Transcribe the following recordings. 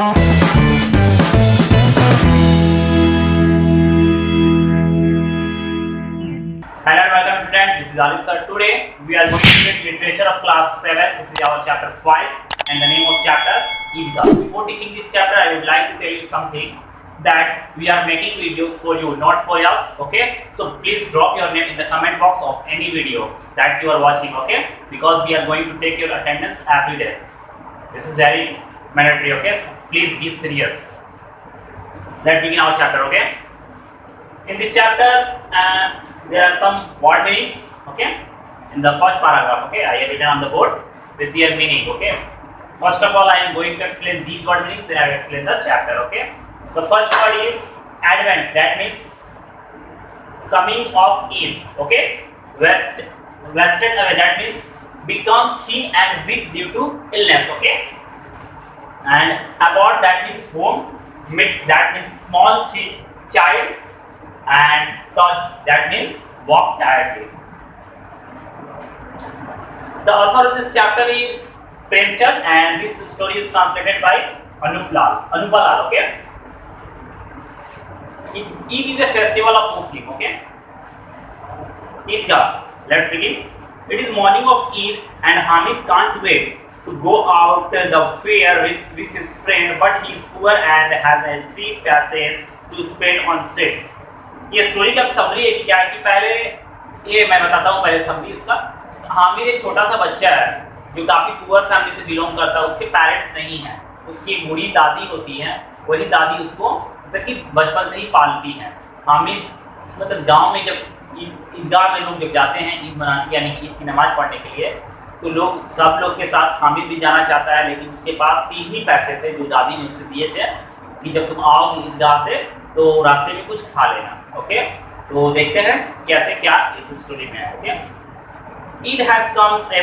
Hello and welcome students, this is Alif sir. Today we are going to read literature of class 7. This is our chapter 5 and the name of chapter Eidgah. Before teaching this chapter, I would like to tell you something that we are making videos for you, not for us, okay? So please drop your name in the comment box of any video that you are watching, okay? Because we are going to take your attendance every day. This is very mandatory, okay? So please be serious. Let's begin our chapter, okay? In this chapter, there are some word meanings, okay? In the first paragraph, okay, I have written on the board with their meaning, okay? First of all, I am going to explain these word meanings, then I will explain the chapter, okay? The first word is advent, that means coming of Eid, okay? Wasted away, that means become thin and weak due to illness, okay? And abort, that means home, mid, that means small child, and touch, that means walk tiredly. The author of this chapter is Premchand and this story is translated by Anupalal, okay? Eid is a festival of Muslim, okay? Eidgah, let's begin. It is morning of Eid and Hamid can't wait to go out the fair with his friend, but he is poor and has a 3 paise to spend on sweets. ये story का summary है कि क्या है कि पहले ये मैं बताता हूँ पहले समरी इसका। हामिद एक छोटा सा बच्चा है जो काफ़ी पुअर फैमिली से बिलोंग करता है, उसके पेरेंट्स नहीं हैं, उसकी एक बूढ़ी दादी होती है, वही दादी उसको मतलब कि बचपन से ही पालती है। हामिद मतलब गांव में जब ईदगाह में लोग जब जाते हैं ईद मनाने यानी ईद की नमाज़ पढ़ने के लिए, तो लोग सब लोग के साथ हामिद भी जाना चाहता है, लेकिन उसके पास 3 ही पैसे थे जो दादी ने उसे दिए थे कि जब तुम आओगे ईदगाह से तो रास्ते में कुछ खा लेना, ओके? तो देखते हैं कैसे क्या इस स्टोरी में है, okay? Eid has come a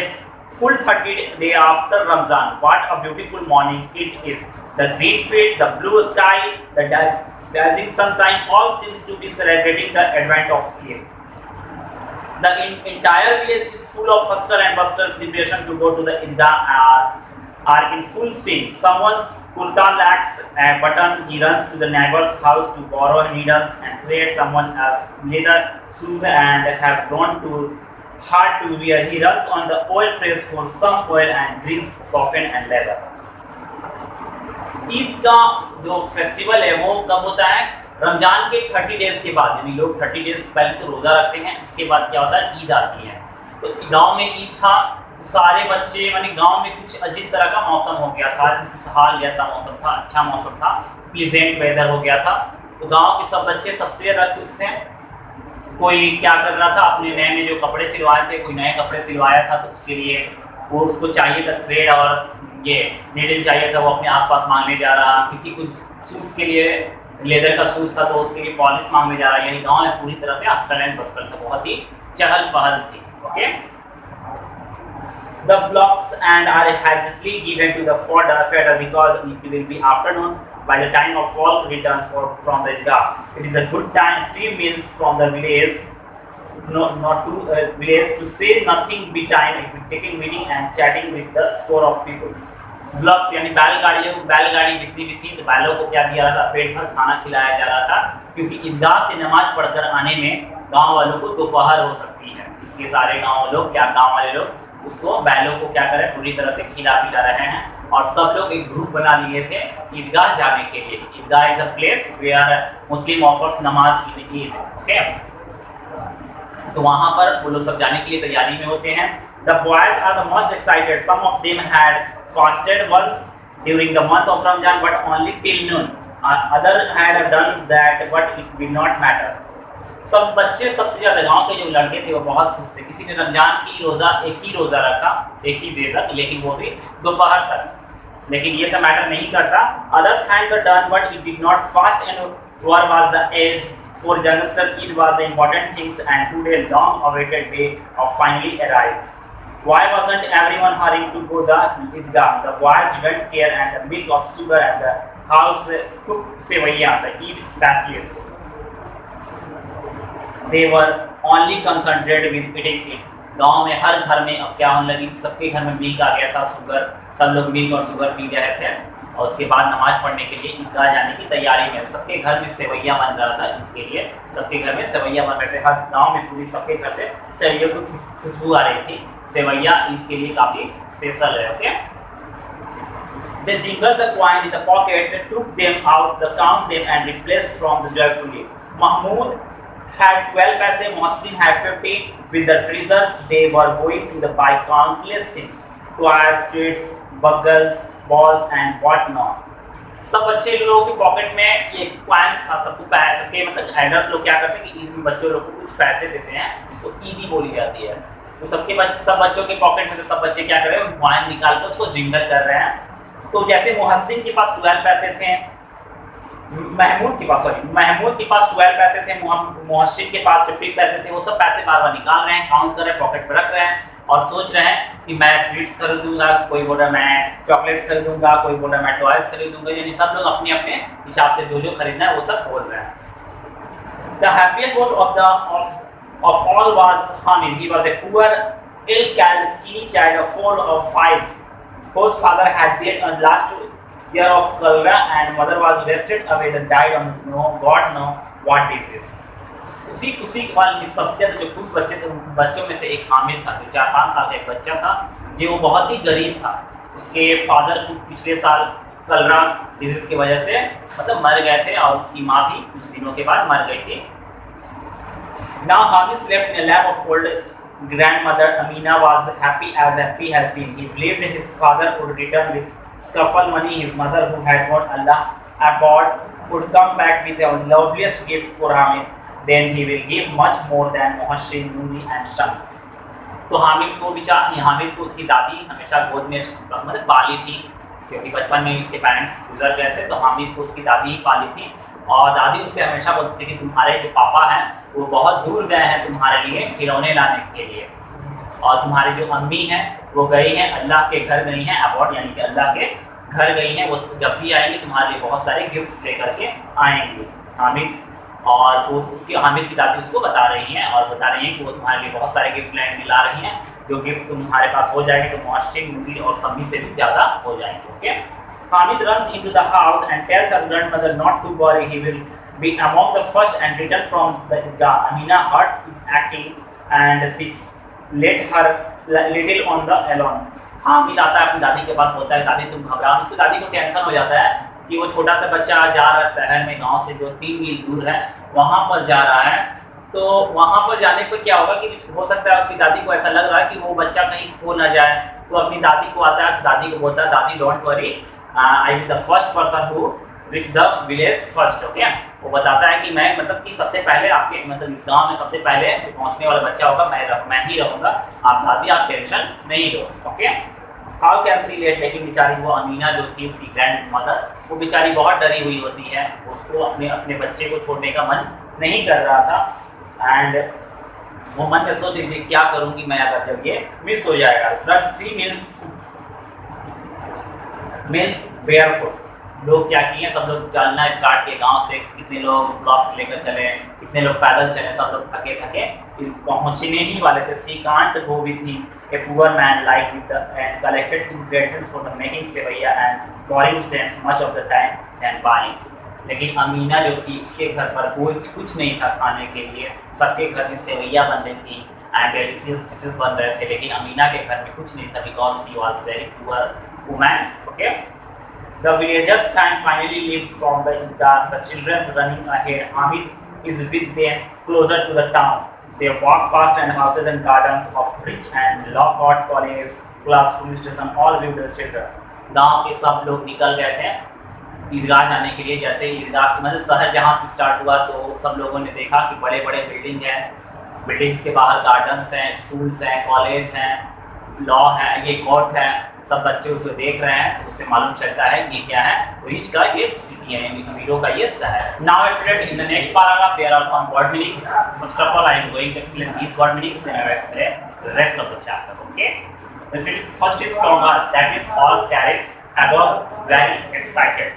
full 30 days after Ramzan. What a beautiful morning it is. The green field, the blue sky, the dazzling sunshine, all seems to be celebrating the advent of Eid. The entire village is full of hustle and bustle. Preparation to go to the Eidgah are in full swing. Someone's kurta lacks a button. He runs to the neighbor's house to borrow needles and thread. Someone else's leather shoes and have grown too hard to wear. He runs on the oil press for some oil and grease soften and leather. Eid का जो festival है वो कब होता है? रमजान के 30 days के बाद, यानी लोग 30 डेज पहले तो रोज़ा रखते हैं, उसके बाद क्या होता है? ईद आती है। तो गांव में ईद था, सारे बच्चे यानी गांव में कुछ अजीब तरह का मौसम हो गया था, खुशहाल जैसा मौसम था, अच्छा मौसम था, प्लीजेंट वेदर हो गया था। तो गांव के सब बच्चे सबसे ज़्यादा खुश थे। कोई क्या कर रहा था, अपने नए नए जो कपड़े सिलवाए थे, कोई नए कपड़े सिलवाया था तो उसके लिए वो उसको चाहिए था थ्रेड और ये नीडल चाहिए था, वो अपने आसपास मांगने जा रहा। किसी को शूज़ के लिए लेदर का शूज़ था तो उसके लिए पॉलिश मांगने जा रहा। यानी गाँव में पूरी तरह से हस्टल एंड बस्टल था, बहुत ही चहल पहल थी, okay? The blocks and are hastily given to the fodder because it will be afternoon by the time of folk returns from the Eidgah. It is a good time, 3 meals from the village, not to village to say nothing be time taking meeting and chatting with the score of people. Blocks यानी बैलगाड़ी जितनी भी थी तो बैलों को क्या दिया रहा था? पेट भर खाना खिलाया जा रहा था, क्योंकि ईदगाह से नमाज पढ़कर आने में गाँव वालों को दोपहर हो सकती है, इसलिए सारे गाँव वाले लोग उसको बैलों को क्या करें पूरी तरह से खिला पिला रहे हैं। और सब लोग एक ग्रुप बना लिए थे ईदगाह जाने के लिए। Idgah is a place where Muslim offers namaz in Eid, okay? तो वहाँ पर वो लोग सब जाने के लिए तैयारी में होते हैं। The boys are the most excited, some of them had fasted once during the month of Ramzan but only till noon, other had done that but it will not matter. सब बच्चे सबसे ज़्यादा गांव के जो लड़के थे वो बहुत खुश थे। किसी ने रमजान की एक ही रोज़ा रखा, एक ही देर तक, लेकिन वो भी दोपहर तक, लेकिन ये सब मैटर नहीं करता। Others had done but it did not fast and were was the age for youngster Eid was the important things and today long awaited day of finally arrived. Why wasn't everyone hurrying to go the Eidgah? The boys didn't care and the milk of sugar and the house cooked sevaiya, the Eid specialists. They were only concentrated with eating it. गाँव में हर घर में अब क्या होने लगी, सबके घर में मिल्क आ गया था, शुगर, सब लोग मिल्क और शुगर पी रहे थे। और उसके बाद नमाज पढ़ने के लिए ईदगाह जाने की तैयारी में। सबके घर में सेवैया बन रहा था ईद के लिए, सबके घर में सेवैया बन रहे थे, हर गांव में पूरी सबके घर से सेवैया की खुशबू आ रही थी। सेवैया ईद के लिए काफ़ी स्पेशल है। Okay, they jingled the coin in the pocket, took them out, count them and replaced from the joyfully. Mahmoud had 12 paise, Mohsin had 50. With the treasures, they were going to buy countless things, toys, sweets, buggles, balls and what not. सब बच्चे लोगों के pocket में ये coins था, सबको सबके मतलब एल्डर्स लोग क्या करते हैं कि ईद में बच्चों लोग को कुछ पैसे देते हैं, जिसको ईदी बोली जाती है। तो सब बच्चों के पॉकेट में, तो सब बच्चे क्या कर रहे हैं, कॉइन निकाल कर उसको जिंगल कर रहे हैं। तो जैसे मुहस्सिन के पास 12 पैसे थे, महमूद के पास 12 पैसे थे, मुहस्सिन के पास 50 पैसे थे। वो सब पैसे बार बार निकाल रहे हैं, काउंट कर रहे हैं, पॉकेट में रख रहे हैं और सोच रहे हैं कि मैं स्वीट्स खरीदूंगा, कोई बोल रहा मैं चॉकलेट्स खरीदूंगा, कोई बोल रहा मैं टॉयज खरीदूंगा। यानी सब लोग अपने अपने हिसाब से जो खरीदना है वो सब बोल रहे हैं। The happiest of all was Hamid. He was a poor, ill-cared, skinny child of 4 or 5. whose father had died on last year of cholera and mother was wasted away and died on God know what disease. उसी वाले सबसे ज़्यादा जो खुश बच्चे थे, बच्चों में से एक हामिद था, जो 4-5 साल का एक बच्चा था, जो वो बहुत ही गरीब था। उसके फादर पिछले साल कलरा डिजीज की वजह से मतलब मर गए थे और उसकी माँ भी कुछ दिनों के बाद मर गई थी। Now Hamid slept in a lap of old grandmother. Amina was happy has been. He believed his father would return with scuffle money. His mother, who had got Allah aboard, would come back with the loveliest gift for Hamid. Then he will give much more than Mohsin, Nuni and Sham. तो हामिद को उसकी दादी हमेशा गोद में मतलब पाली थी, क्योंकि बचपन में उसके पेरेंट्स गुजर गए थे, तो हामिद को उसकी दादी ही पाली थी। और दादी उससे हमेशा बोलती थी कि तुम्हारे जो पापा हैं वो बहुत दूर गए हैं तुम्हारे लिए खिलौने लाने के लिए, और तुम्हारी जो अम्मी हैं वो गई हैं अल्लाह के घर गई हैं, अबॉर्ड यानी कि अल्लाह के घर गई हैं, वो जब भी आएंगे तुम्हारे लिए बहुत सारे गिफ्ट्स लेकर के आएंगे। हामिद और उसकी हामिद की दादी उसको बता रही हैं और बता रही हैं कि वो तुम्हारे लिए बहुत सारे गिफ्ट ला रही हैं, जो गिफ्ट तुम्हारे पास हो जाएंगे तो मुआशिक मुंडी और समी से भी ज़्यादा हो जाएंगे। Okay, Hamid runs into the house and tells her grandmother not to worry, he will be among the first and return from the Idgah. Amina hearts it acting and she let her little on the alone. Hamid आता है अपनी दादी के पास, बोलता है दादी तुम घबराओ। उसकी दादी को टेंशन हो जाता है कि वो छोटा सा बच्चा जा रहा है शहर में, गांव से जो 3 मील दूर है वहाँ पर जा रहा है। तो वहाँ पर जाने पर क्या होगा कि हो सकता है उसकी दादी को ऐसा लग रहा है कि वो बच्चा कहीं खो ना जाए। तो अपनी दादी को आता है, दादी को बोलता है दादी don't worry, I will the first person who reach the village first. Okay, वो बताता है कि मैं मतलब कि सबसे पहले आपके मतलब इस गांव में सबसे पहले जो पहुंचने वाला बच्चा होगा मैं ही रहूँगा, आप दादी आप टेंशन नहीं लो। Okay, how can see late, लेकिन बेचारी वो अमीना जो थी उसकी ग्रैंड मदर, वो बेचारी बहुत डरी हुई होती है, उसको अपने बच्चे को छोड़ने का मन नहीं कर रहा था एंड वो मन में सोच रही थी क्या करूँगी मैं अगर जब ये मिस हो जाएगा। 3 मील्स बेयरफुट, लोग क्या किए, सब लोग चलना स्टार्ट किए गांव से, कितने लोग ब्लॉक्स लेकर चले, कितने लोग पैदल चले, सब लोग थके पहुंचने ही वाले थे। She can't go with him a poor man like with the and collected ingredients for the making sevaiyan and boiling stamps much of the time than buying. लेकिन अमीना जो थी उसके घर पर कोई कुछ नहीं था खाने के लिए, सबके घर में सेवैया बन रही थी एंड डिशेज बन रहे थे, लेकिन अमीना के घर में कुछ नहीं था because she was very poor woman. Okay, the villagers finally leave from the Idgah, the children running ahead. Hamid is with them closer to the town. They walk past and houses and gardens of rich and low-cost colleges, clubs, police station, all viewed as children. गांव के सब लोग निकल गए थे ईदगाह जाने के लिए। जैसे ईदगाह मतलब शहर जहाँ से स्टार्ट हुआ तो सब लोगों ने देखा कि बड़े बड़े बिल्डिंग हैं, बिल्डिंग्स के बाहर गार्डन्स हैं, स्कूल्स हैं, कॉलेज हैं, लॉ है, ये कोर्ट है, सब बच्चे उसे देख रहे हैं, तो उससे मालूम चलता है कि क्या है, रिच का ये सिटी है, अमीरों का ये शहर। Now student, in the next paragraph there are some word meanings. First of all I am going to explain these word meanings, then I will explain the rest of the chapter. Okay, first is strongers, that is horse carriage above, very excited.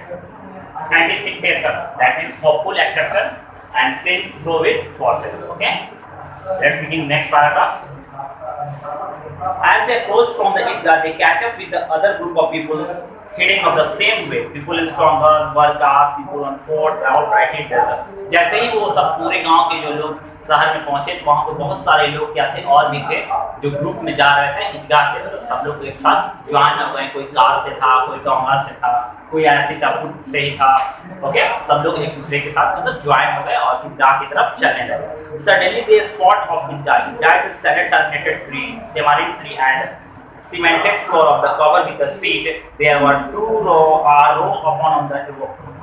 Anticipation, that is hopeful exception, and fill through with forces. Okay, let's begin next paragraph. As they approach from the Idgah, they catch up with the other group of people heading of the same way. People in strong girls, workers, people on foot, outright hit desert. जैसे ही वो सब पूरे गांव के जो लोग शहर में पहुंचे तो वहाँ पे बहुत सारे लोग क्या थे और भी थे जो ग्रुप में जा रहे थे ईदगाह के तरफ। सब लोग एक साथ ज्वाइन हो गए, कोई कार से था, कोई डोंगा से था, कोई ऐसे था फुट से ही था। ओके, सब लोग एक दूसरे के साथ मतलब ज्वाइन हो गए और ईदगाह की तरफ चलने लगे। Suddenly they spot of Idgah that is sudden terminated tree, tamarind tree and cemented floor of the cover with the seat. There were two row upon the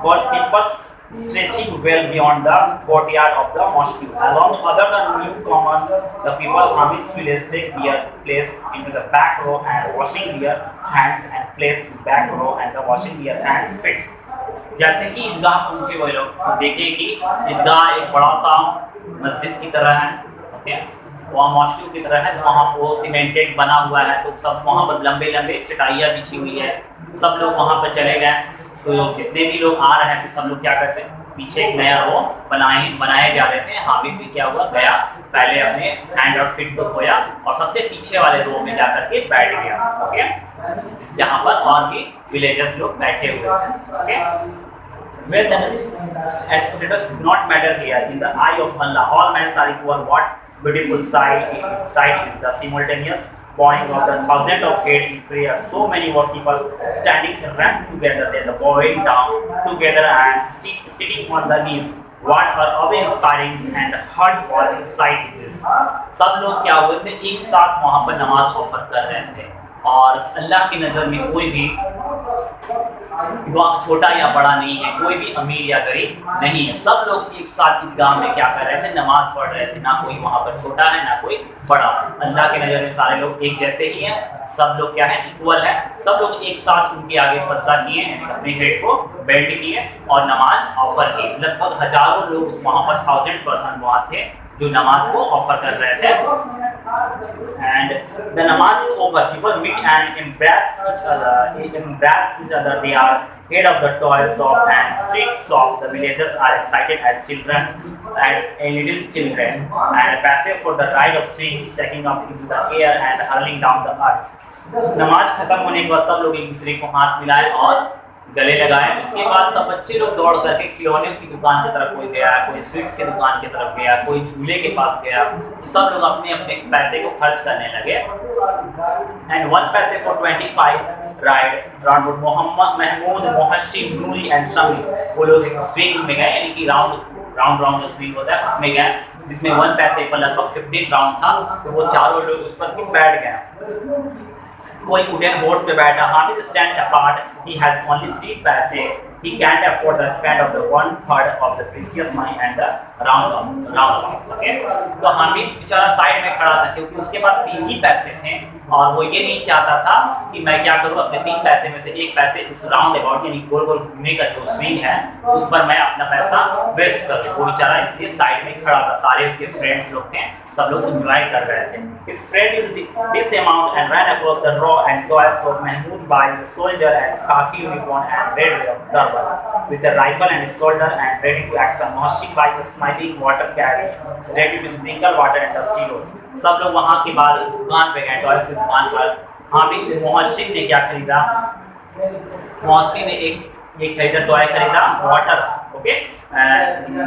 worshippers stretching well beyond the courtyard of the mosque. Along other the newcomers, the people Hamid's village take their place into the back row and washing their hands and place to back row and the washing their hands fit. जैसे ही ईदगाह पहुंचे वो लोग तो देखे कि ईदगाह एक बड़ा सा मस्जिद की तरह है। ओके, वहाँ मॉस्क्यू की तरह है, वहाँ वो सीमेंटेड बना हुआ है, तो सब वहाँ पर लंबे लंबे चटाइयाँ बिछी हुई है। सब लोग वहाँ पर चले गए, तो जितने भी लोग आ रहे हैं सब लोग क्या करते हैं, पीछे एक नया रो बनाए जा रहे थे। हामिद भी क्या हुआ, गया पहले अपने हैंड और फिट को धोया और सबसे पीछे वाले रो में जा करके बैठ गया। ओके, जहाँ पर और भी विलेजर्स लोग बैठे हुए थे। Okay, wealth and status do not matter here. In the eye of Allah, all men are equal. What beautiful sight is the simultaneous bowing of the thousands of heads in prayer. So many worshippers standing ranked together, then the bowing down together and sitting on the knees. What are awe-inspiring and heart-warming sight is. सब लोग क्या हुए थे, एक साथ वहाँ पर नमाज ऑफर कर रहे थे और अल्लाह की नज़र में कोई भी छोटा या बड़ा नहीं है, कोई भी अमीर या गरीब नहीं है। सब लोग एक साथ ईदगाह में क्या कर रहे थे, नमाज पढ़ रहे थे। ना कोई वहाँ पर छोटा है ना कोई बड़ा। अल्लाह की नज़र में सारे लोग एक जैसे ही हैं, सब लोग क्या है, इक्वल है। सब लोग एक साथ उनके आगे सजदा किए, अपने हेड को बेंड किए और नमाज ऑफर की। लगभग हजारों लोग उस वहाँ पर 1000 पर्सन वहाँ थे जो नमाज को ऑफर कर रहे थे। And the namaz is over. People meet and embrace each other. They are head of the toy shop and street shop. The villagers are excited as children and little children and passive for the ride of swings taking up into the air and hurling down the earth. नमाज खत्म होने के बाद सब लोग एक दूसरे को हाथ मिलाए और गले लगाए। उसके बाद सब बच्चे लोग दौड़ करके खिलौने की दुकान की तरफ कोई गया, कोई स्वीट्स की दुकान की तरफ गया, कोई झूले के पास गया। तो सब लोग अपने अपने पैसे को खर्च करने लगे। And 1 paise for 25 ride round Mohammad Mahmood Mohsin Noori and Shami. वो लोग एक स्विंग में गए, यानी कि राउंड जो स्विंग होता है उसमें गए, जिसमें 1 पैसे पर लगभग 15 राउंड था। तो वो चारों लोग उस पर बैठ गए। कोई वुडन हॉर्स पे बैठा। Hamid stand apart, he has only 3 पैसे, he can't afford the spend of the 1/3 of the precious money and the round. Okay, तो हामिद बेचारा साइड में खड़ा था क्योंकि उसके पास 3 ही पैसे थे और वो ये नहीं चाहता था कि मैं क्या करूं, अपने 3 पैसे में से 1 पैसे उस राउंड अबाउट यानी गोल गोल घूमने का जो स्विंग है उस पर मैं अपना पैसा वेस्ट कर दूं। वो बेचारा इसलिए साइड में खड़ा था। सारे उसके फ्रेंड्स लोग थे, सब लोग एंजॉय कर रहे थे। His friend is dismount and ran across the row and toys of Mahmoud by the soldier and khaki uniform and red turban with a rifle and shoulder and ready to action. Moshik by the smiling water carriage ready to sprinkle water and dusty road. सब लोग वहाँ के बाद दुकान पे गए, toys की दुकान पर। हामिद मोहसिन ने क्या खरीदा, मोहसिन ने एक खरीदा टॉय खरीदा वाटर। ओके,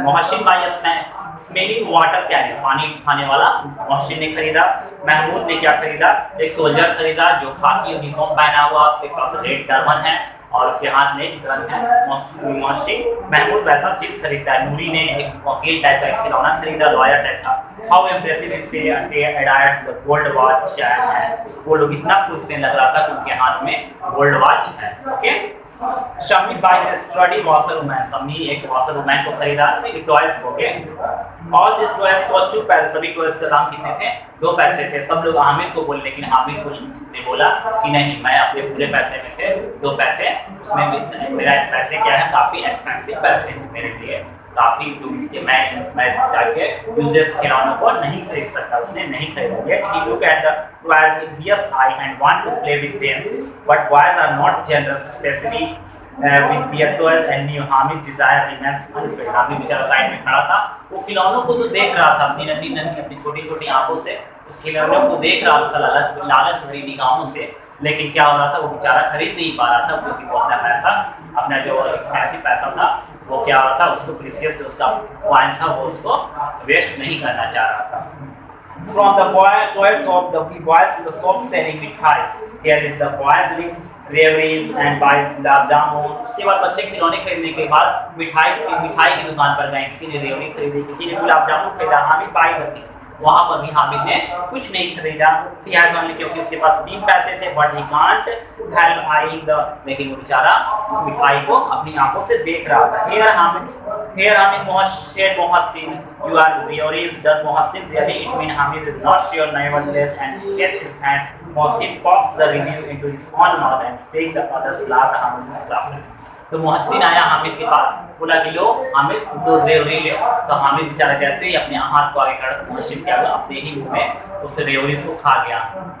मोहसिन भाई स्मेलिंग वाटर कैन पानी खाने वाला मोहसिन ने खरीदा। महमूद ने क्या खरीदा, एक सोल्जर खरीदा जो खाकी यूनिफॉर्म पहना हुआ, उसके पास रेड टर्बन है और उसके हाथ में एक गन है। मोहसिन महमूद वैसा चीज खरीदा। नूरी ने एक वकील टाइप का खिलौना खरीदा, लॉयर टाइप का। हाउ इम्प्रेसिव इज से एडायर्ड द गोल्ड वॉच है। वो लोग इतना खुश थे, लग रहा था कि उनके हाथ में गोल्ड वॉच है। Okay, Shami by the study washer woman. Shami एक वॉशर वुमन को खरीदा, एक टॉयज को। Okay, all this toys cost 2 पैसे। सभी टॉयज का दाम कितने थे, 2 पैसे थे। सब लोग हामिद को बोले, लेकिन हामिद ने बोला कि नहीं, मैं अपने पूरे पैसे में से 2 पैसे, उसमें मेरा पैसे क्या है, काफी एक्सपेंसिव पैसे हैं मेरे लिए, काफी मैं जाके यूजलेस खिलौनों को नहीं खरीद सकता। उसने नहीं खरीदा। Yet he looked at the toys with fierce eye and want to play with them, but toys are not generous, especially with their toys and new. Hamid desire remains unfulfilled. Hamid बेचारा side में खड़ा था, वो खिलौनों को तो देख रहा था अपनी नन्ही अपनी छोटी छोटी आंखों से, उस खिलौनों को देख रहा था लालच भरी निगाहों से, लेकिन क्या हो रहा था, वो बेचारा खरीद नहीं पा रहा था क्योंकि वो अपना पैसा, अपना जो एक्सपेंसिव पैसा था वो क्या हो रहा था, उसको प्रीसियस जो उसका कॉइन था वो उसको वेस्ट नहीं करना चाह रहा था। From the toys of the boys to the shop selling मिठाई, here is the boys reveries and buys gulab jamun. उसके बाद बच्चे खिलौने खरीदने के बाद मिठाई की दुकान पर गए, किसी ने रेवड़ी खरीदी, किसी ने गुलाब जामुन खरीदा, हामिद बाई करती, वहां पर भी हामिद ने कुछ नहीं खरीदा। He has only, क्योंकि उसके पास 3 पैसे थे, but he can't help eyeing the, लेकिन वो बेचारा मिठाई को अपनी आंखों से देख रहा था। Here Hamid said Mohsin, you are theories. Does Mohsin really? It means Hamid is not sure, nevertheless, and sketch his hand. Mohsin pops the review into his own mouth and takes the others laugh. Hamid is laughing. तो मोहसिन आया हामिद के पास, बोला कि लो हामिद दो रेवड़ी ले। तो हामिद बेचारा जैसे ही अपने हाथ को आगे कर, मोहसिन क्या हुआ, अपने ही मुंह में उस रेवड़ी को खा गया।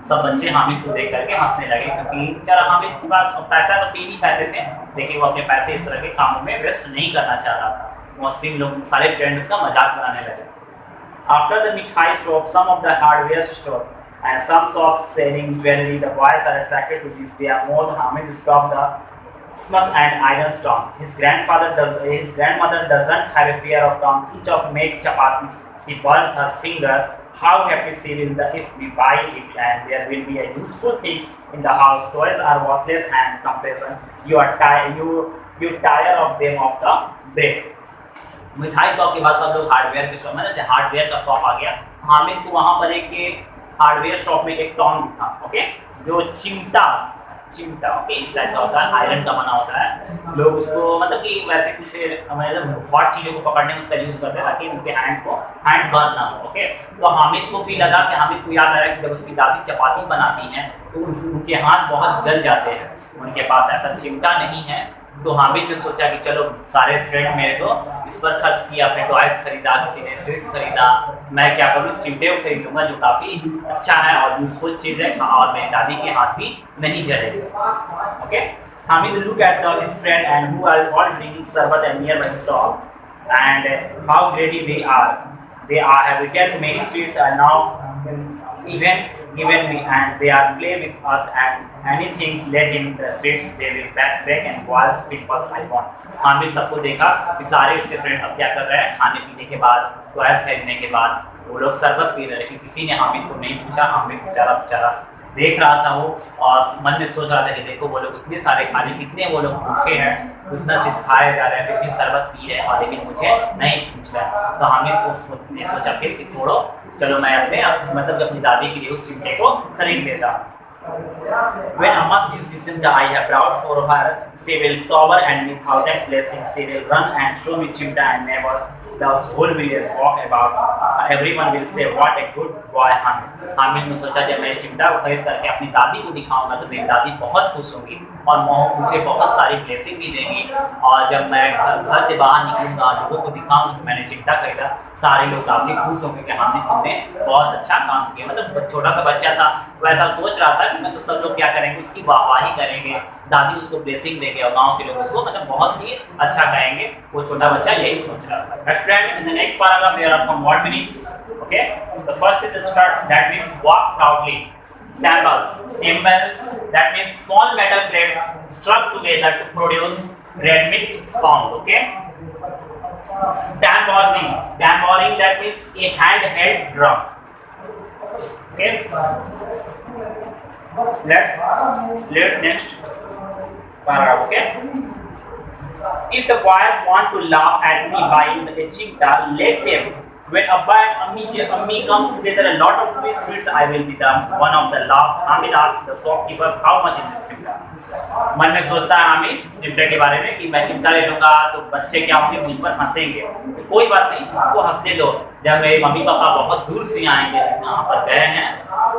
सब बच्चे हामिद को देख करके हंसने लगे क्योंकि बेचारा हामिद के पास पैसा तो 3 ही पैसे थे, लेकिन वो अपने पैसे इस तरह के कामों में वेस्ट नहीं करना चाह रहा था। मोहसिन लोग सारे फ्रेंड्स का मजाक बनाने लगे। After the mithai shop, some of the hardware store and some shops selling jewelry, the boys are attracted to this. They are more. Hamid stopped the smith and iron stone. His grandmother doesn't have a fear of tongue. Each of makes chapati. He burns her finger. How happy she will be if we buy it, and there will be a useful things in the house. Toys are worthless and comparison. You tire of them of the break. मिठाई shop के बाद सब लोग hardware के shop, मतलब hardware का shop आ गया। हामिद को वहां पर एक हार्डवेयर शॉप में एक टॉन्ग था, ओके, जो चिमटा ओके इस टाइप का होता है, आयरन का बना होता है। लोग उसको मतलब कि वैसे कुछ मतलब हॉट चीज़ों को पकड़ने में उसका यूज़ करते हैं ताकि उनके हैंड बर्न ना हो। ओके, तो हामिद को भी लगा कि हामिद को याद आया कि जब उसकी दादी चपाती बनाती हैं तो उनके हाथ बहुत जल जाते हैं। उनके पास ऐसा चिमटा नहीं है, तो हामिद ने सोचा कि चलो सारे फ्रेंड मेरे तो इस पर खर्च किया, अपने टॉयज खरीदा, किसी ने स्वीट्स खरीदा, मैं क्या करूँ, इस चिमटे को खरीद लूँगा जो काफ़ी अच्छा है और यूजफुल चीज़ है और मेरी दादी के हाथ भी नहीं जलेंगे। Okay, Hamid look at his friend and who are all drinking sharbat and nearby stall and how greedy they are have eaten many sweets and now even given me and they are play with us and anything let him the sweets they will back and walls pimples I want। Hamid सबको देखा कि सारे उसके friend अब क्या कर रहे हैं, खाने पीने के बाद, टॉयज खरीदने के बाद वो लोग शरबत पी रहे, लेकिन किसी ने हामिद को नहीं पूछा। हामिद बेचारा देख रहा था वो और मन में सोच रहा था कि देखो वो लोग इतने सारे खाने, कितने वो लोग भूखे हैं, उतना चीज़ खाए जा रहे हैं, फिर भी शरबत पी रहे हैं और लेकिन मुझे नहीं पूछ रहा है। तो हामिद ने सोचा फिर कि छोड़ो, चलो मैं मतलब अपनी दादी के लिए उस चिमटे को खरीद लेता। When Amma sees this chimta I have brought for her, she will sober and with 1,000 blessings she will run and show me chimta and neighbors. The whole village walk about. Everyone will say what a good boy Hamid। Hamid ने सोचा जब मैं चिमटा को खरीद करके अपनी दादी को दिखाऊंगा तो मेरी दादी बहुत खुश होगी और मुझे बहुत सारी ब्लेसिंग भी देंगी, और जब मैं घर से बाहर निकलूंगा लोगों को दिखाऊंगा कि मैंने चिमटा खरीदा, सारे लोग काफ़ी खुश होंगे कि हामिद तुमने बहुत अच्छा काम किया। मतलब छोटा सा बच्चा था वो ऐसा सोच रहा था कि मतलब सब लोग क्या करेंगे, उसकी वाहवाही करेंगे, दादी उसको ब्लेसिंग देंगे और गाँव के लोग उसको मतलब बहुत ही अच्छा कहेंगे। वो छोटा बच्चा यही सोच रहा था। In the next paragraph there are some word meanings. Okay, the first is the struts, that means walk proudly. Cymbals, that means small metal plates struck together to produce rhythmic sound. Okay, tambourine, that means a handheld drum. Okay, let's next paragraph. Okay, if the boys want to laugh at me buying a chimta, let them. When Abba and Ammi come together, a lot of sweets, I will be the one of the laugh. Hamid asked the shopkeeper, how much is the chimta? मन में सोचता है हामिद चिमटे के बारे में कि मैं चिमटा ले लूँगा तो बच्चे क्या होंगे, मुझ पर हंसेंगे। कोई बात नहीं, आपको हंसने दो, जब मेरे मम्मी पापा बहुत दूर से आएंगे, यहाँ पर गए हैं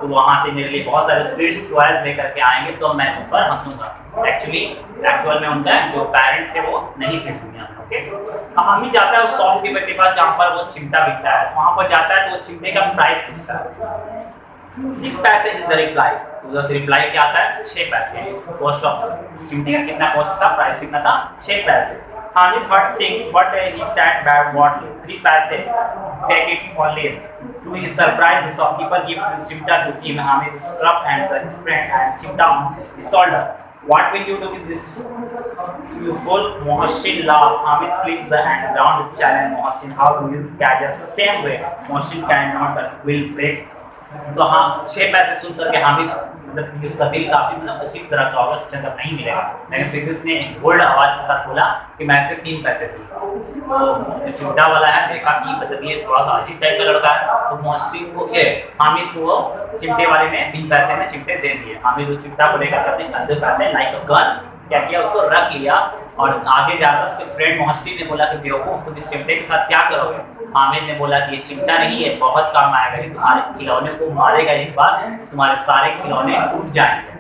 तो वहाँ से मेरे लिए बहुत सारे स्वीट्स टॉयज लेकर के आएंगे तो मैं उन पर हंसूंगा। एक्चुअल में उनका जो पेरेंट्स थे वो नहीं थे दुनिया में। ओके, हामिद जाता है उस शॉपकीपर के पास जहाँ पर वो चिमटा बिकता है, वहाँ पर जाता है तो वो चिमटे का प्राइस पूछता है। 6 पैसे इज द रिप्लाई। तो उधर से रिप्लाई क्या आता है 6 पैसे। कॉस्ट ऑफ चिमटे का कितना कॉस्ट था, प्राइस कितना था 6 paise. Hamid hurt things but he said bad what 3 paise take it only. To his surprise the shopkeeper give this chimta to him. Hamid scrub and the friend and chimta is shoulder. What will you do with this? You fool. Mohsin laughed. Hamid flings the hand down to challenge Mohsin. How do you catch the same way? Mohsin cannot but will break. तो हाँ 6 पैसे सुन करके हामिद मतलब उसका दिल काफी मतलब उसी तरह का होगा, सोचा तब नहीं मिलेगा, लेकिन फिर भी उसने बोल्ड आवाज के साथ बोला कि मैं सिर्फ 3 पैसे दूंगा। तो जो चिमटा वाला है देखा कि मतलब ये थोड़ा सा अजीब टाइप का लड़का है, तो मोहसिन को ये हामिद को वो चिमटे वाले ने 3 पैसे में चिमटे दे दिए। हामिद वो चिमटा को लेकर अपने कंधे पैसे लाइक अ गन क्या किया, उसको रख लिया और आगे जाकर उसके फ्रेंड मोहसिन ने बोला कि बेवकूफ तुम इस चिमटे के साथ क्या करोगे। हामिद ने बोला कि ये चिमटा नहीं है, बहुत काम आएगा, ये तुम्हारे खिलौने को मारेगा एक बार, तुम्हारे सारे खिलौने टूट जाएंगे।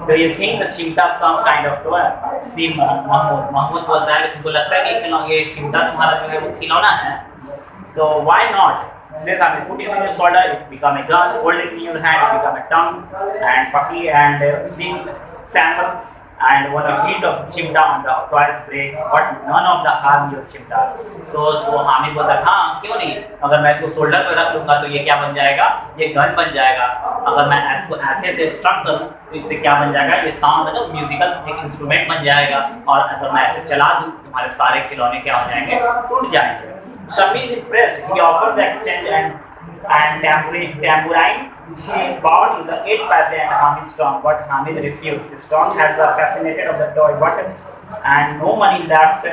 Do you think the चिमटा some kind of toy? Steve Mahmood बोलता है कि तुमको लगता है कि ये चिमटा तुम्हारा जो है वो खिलौना है, तो why not? Says Hamid, put it in your shoulder, it become a gun, hold it in your hand, it become a tongue, and Faki and Samuel and one of hit of चिमटा on the toys break, but none of the harm your चिमटा। तो वो हामिद बोलता है हाँ क्यों नहीं, अगर मैं इसको शोल्डर पे रख लूंगा तो ये क्या बन जाएगा, ये गन बन जाएगा। अगर मैं इसको ऐसे से स्ट्रक करूं तो इससे क्या बन जाएगा, ये साउंड मतलब म्यूजिकल एक इंस्ट्रूमेंट बन जाएगा, और अगर मैं ऐसे चला दूं तुम्हारे सारे खिलौने क्या हो जाएंगे, टूट जाएंगे। Shami is impressed. He offered the exchange and tambourine. He bought is the 8 paise and Hamid strong, but Hamid refused. The strong has the fascinated of the toy button and no money left.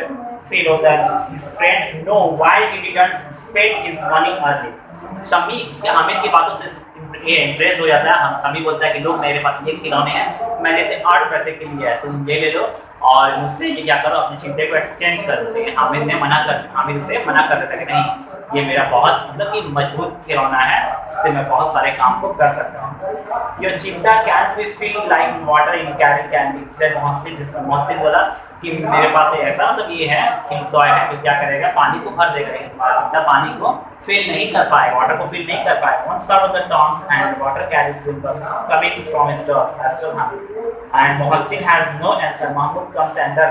Fellow than his friend know why he didn't spend his money early. Shami उसके हामिद की बातों से ये impress हो जाता है। हम शमी बोलता है कि लोग मेरे पास ये खिलौने हैं, मैंने इसे 8 पैसे के लिए है, तुम ये ले लो और मुझसे ये क्या करो अपने चिमटे को एक्सचेंज कर दो। लेकिन हामिद उसे मना कर देता है कि नहीं, ये मेरा बहुत मतलब कि मजबूत खिलौना है, इससे मैं बहुत सारे काम को कर सकता हूँ। योर चिमटा can be feel like water in carry can be said Mohsin बोला कि मेरे पास ऐसा मतलब ये है टॉय है जो क्या करेगा, पानी को भर देगा, लेकिन तुम्हारा चिमटा पानी को फिल नहीं कर पाएगा, वाटर को फिल नहीं कर पाएगा। One side of the tongs and water carries will coming from his doors. Astor Hamid and Mohsin has no answer. Mahmoud comes and the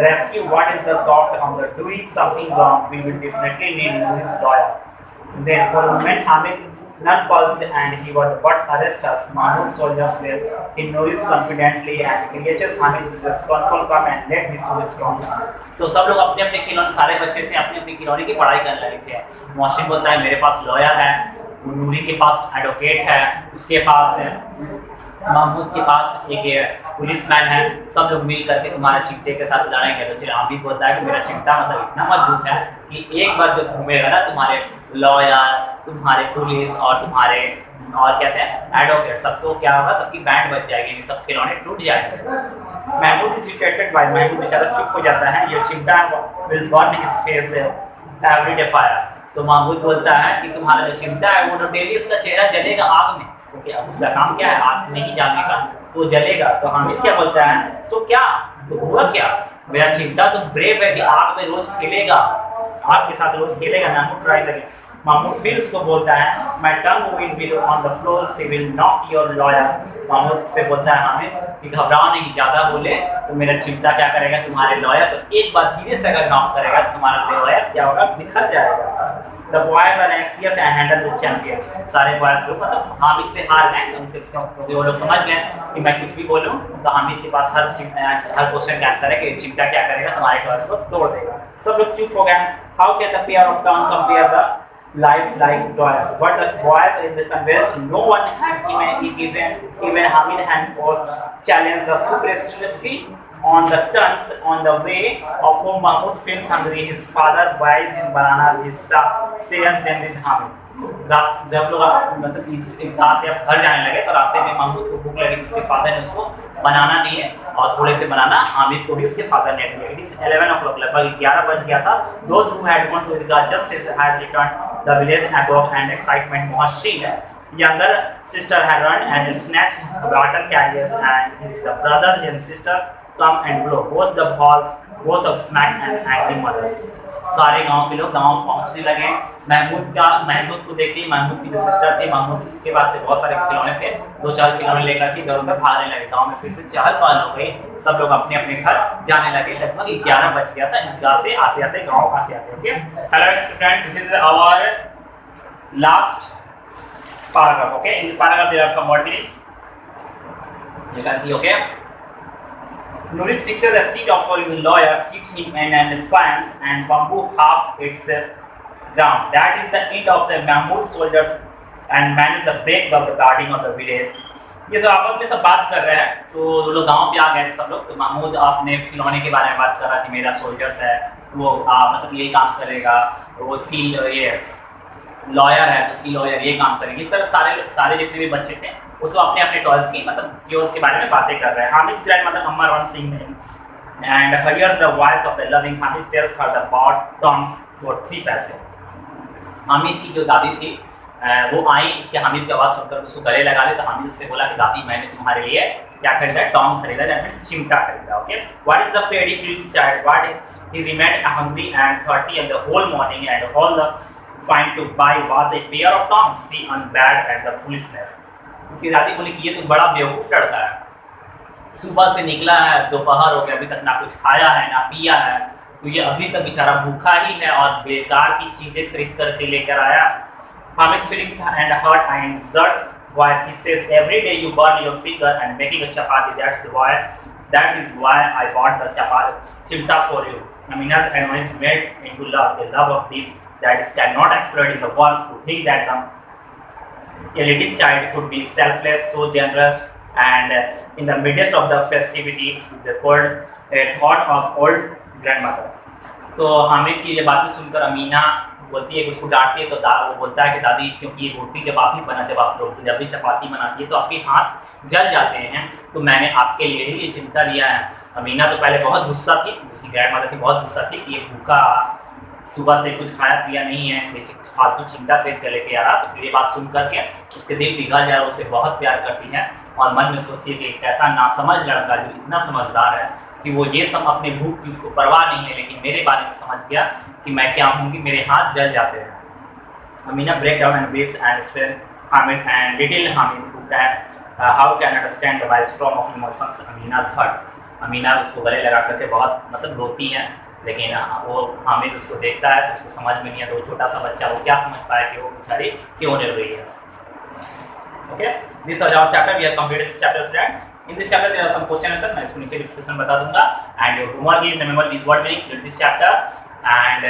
rescue. What is the thought on the doing something wrong? We will definitely need his lawyer. Then for a moment Hamid none pulsed and he was but arrest us. Mahmoud soldiers were in noise confidently and creatures Hamid is just come and let me so strong. तो सब लोग अपने अपने खिलौने, सारे बच्चे थे अपने अपने खिलौने की पढ़ाई करने लगे थे। मोहसिन बोलता है मेरे पास लॉयर है, नूरी के पास एडवोकेट है, उसके पास महमूद के पास एक पुलिसमैन है, सब लोग मिल करके तुम्हारे चिमटे के साथ लड़ेंगे। तो आबिद बोलता है कि मेरा चिमटा मतलब इतना मजबूत है कि एक बार जो घूमेगा ना तुम्हारे लॉयर, तुम्हारे पुलिस और तुम्हारे और कहते हैं एडवोकेट, सबको क्या होगा, सबकी बैंड बच जाएगी, सब खिलौने टूट जाएंगे। Mahmood is affected by, Mahmood बेचारा चुप हो जाता है। ये चिमटा will burn his face everyday fire. तो महमूद बोलता है कि तुम्हारा जो चिमटा है वो डेली उसका चेहरा जलेगा आग में, क्योंकि अब उसका काम क्या है आग में ही जाने का, तो जलेगा। तो हामिद क्या बोलता है, सो क्या तो हुआ क्या, मेरा चिमटा तो ब्रेव है कि आग में रोज खेलेगा, आग के साथ रोज खेलेगा। महमूद ट्राई करेगा। महमूद फिर उसको बोलता है my tongue will be on the floor she will knock your lawyer. Mahmood से बोलता है हामिद कि घबराओ नहीं, ज्यादा बोले तो मेरा चिमटा क्या करेगा, तुम्हारे लॉयर तो एक बार धीरे से अगर नॉक करेगा तो तुम्हारा लॉयर क्या होगा, बिखर जाएगा। The boys are anxious and handle the champion. सारे बॉयज लोग मतलब हामिद से हार गए, वो लोग समझ गए कि मैं कुछ भी बोलूं तो हामिद के पास हर क्वेश्चन का आंसर है कि चिमटा क्या करेगा, तुम्हारे टॉयज को तोड़ देगा। सब लोग चुप हो गए। How can the pair of tongue compare the life-like toys? But the boys in the convinced no one had even Hamid had or challenged the superstitious on the turns on the way of whom Mahmoud feels hungry. His father buys him bananas. He shares them with Hamid. जब लोग मतलब कहाँ से अब घर जाने लगे तो रास्ते में महमूद को भूख लगी, उसके फादर ने उसको बनाना दिए और थोड़े से बनाना हामिद को भी उसके फादर ने दिए। It is 11 o'clock, लगभग 11 बज गया था। Those who had gone to the justice has returned. The village above and excitement. Mohsin, younger sister, had run and snatched water carriers, and his the brother and sister come and blow both the balls, both of smack and angry mothers. सारे गांव के लोग गांव पहुंचने लगे। महमूद को देखते ही महमूद की जो सिस्टर थी, महमूद के पास से बहुत सारे खिलौने थे, 2-4 खिलौने लेकर के इधर उधर भागने लगे। गांव में फिर से चहल पहल हो गई, सब लोग अपने अपने घर जाने लगे। लगभग 11 बज गया था ईदगाह से आते आते, गाँव आते आते। Okay, hello student, this is our last paragraph. Okay, in this paragraph there are some more meanings. You can see. Okay, Nuris fixes a seat of for his lawyer, seat him in and fans and bamboo half its ground. That is the end of the Mahmud soldiers and manage the break of the guarding of the village. ये सब आपस में सब बात कर रहे हैं, तो लोग गांव पे आ गए सब लोग। तो महमूद अपने खिलौने के बारे में बात कर रहा कि मेरा सोल्जर्स है, वो मतलब यही काम करेगा, वो उसकी ये लॉयर है तो उसकी लॉयर ये काम करेगी। सर सारे जितने भी बच्चे थे वो सब अपने अपने टॉयज की मतलब जो उसके बारे में बातें कर रहे हैं। हामिद ग्रैंड मतलब अम्मा वन सिंह and here's the voice of the loving Hamid tells her the about tongs for 3 पैसे। हामिद की जो दादी थी वो आई, उसके हामिद की आवाज़ सुनकर उसको गले लगा ले। तो हामिद उससे बोला कि दादी मैंने तुम्हारे लिए क्या खरीदा है, टॉम खरीदा है, चिमटा खरीदा। Okay, what is the pity please child, what he remained hungry and 30 and the whole morning and all the find to buy was a pair of tongs. See unbad at the foolishness. उसकी दादी बोली कि ये तो बड़ा बेवकूफ लड़का है, सुबह से निकला है, दोपहर हो गया, अभी तक ना कुछ खाया है ना पिया है, तो ये अभी तक बेचारा भूखा ही है और बेकार की चीजें खरीद करके लेकर आया। Hamid's feelings and hurt and exert voice. He says every day you burn your finger and making a chapati. That is why I bought the chimta for you. Amina's advice made into love, the love of deep that is cannot explode in the world. To think that a little child could be selfless, so generous, and in the midst of the festivity, the thought of old grandmother. तो हामिद की ये बातें सुनकर अमीना बोलती है कि उसको डांटती है। तो वो बोलता है कि दादी, क्योंकि ये रोटी जब आप लोग जब भी चपाती बनाती है तो आपके हाथ जल जाते हैं, तो मैंने आपके लिए ही ये चिमटा लिया है। अमीना तो पहले बहुत गुस्सा थी, उसकी ग्रैंड मदर थी, बहुत गुस्सा थी कि ये भूखा सुबह से कुछ खाया पिया नहीं है, फालतू चिंता खरीद कर लेके आ रहा। तो फिर ये बात सुन करके उसके दिल पिघल जाए, उसे बहुत प्यार करती है और मन में सोचती है कि कैसा नासमझ लड़का जो इतना समझदार है कि वो ये सब अपने भूख की उसको परवाह नहीं है, लेकिन मेरे बारे में समझ गया कि मैं क्या हूँ कि मेरे हाथ जल जाते हैं। Amina break down and weeps and spell Hamid and little Hamid who can how can understand the wild storm of emotions Amina's heart. Amina उसको गले लगा करके बहुत मतलब रोती है, लेकिन वो हामिद उसको देखता है तो उसको समझ में नहीं है। तो वो छोटा सा बच्चा वो क्या समझ पाया कि वो बेचारी क्यों निल रही है। Okay, this was our chapter, we have completed this chapter student. In this chapter there are some question answer, मैं इसको नीचे डिस्क्रिप्शन में बता दूंगा। And your homework is remember this word meanings in this chapter and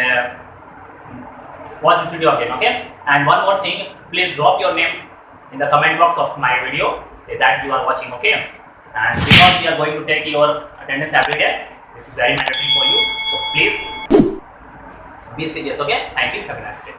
watch this video again. Okay, and one more thing, please drop your name in the comment box of my video that you are watching. Okay, and because we are going to take your attendance every day, this is very mandatory for you, so please be serious. Okay, thank you, have a nice day.